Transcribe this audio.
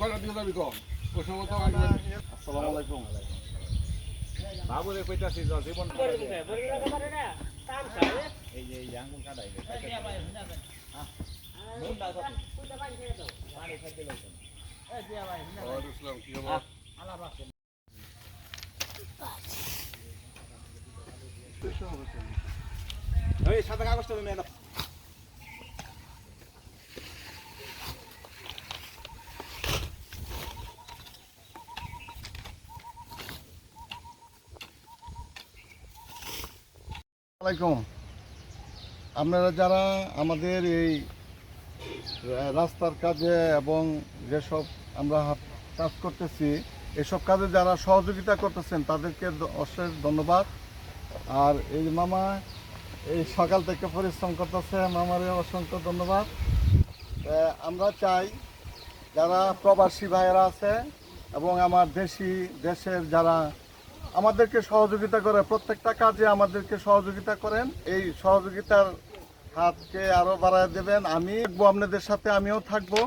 কয়টা দিয়ে যাবি কম ওই সময় তো আসসালামু আলাইকুম বাবুরে কইতাছি জীবন এই যে এই আঙ্গুল কাটাই সাদা কাগজটা মেয়ে আসসালামাইকুম। আপনারা যারা আমাদের এই রাস্তার কাজে এবং যেসব আমরা কাজ করতেছি এসব কাজে যারা সহযোগিতা করতেছেন তাদেরকে অশেষ ধন্যবাদ। আর এই মামা এই সকাল থেকে পরিশ্রম করতেছে, মামারে অসংখ্য ধন্যবাদ। আমরা চাই যারা প্রবাসী ভাইয়েরা আছে এবং আমার দেশের যারা আমাদেরকে সহযোগিতা করে, প্রত্যেকটা কাজে আমাদেরকে সহযোগিতা করেন, এই সহযোগিতার হাতকে আরও বাড়ায় দেবেন। আমি থাকবো আপনাদের সাথে, আমিও থাকবো।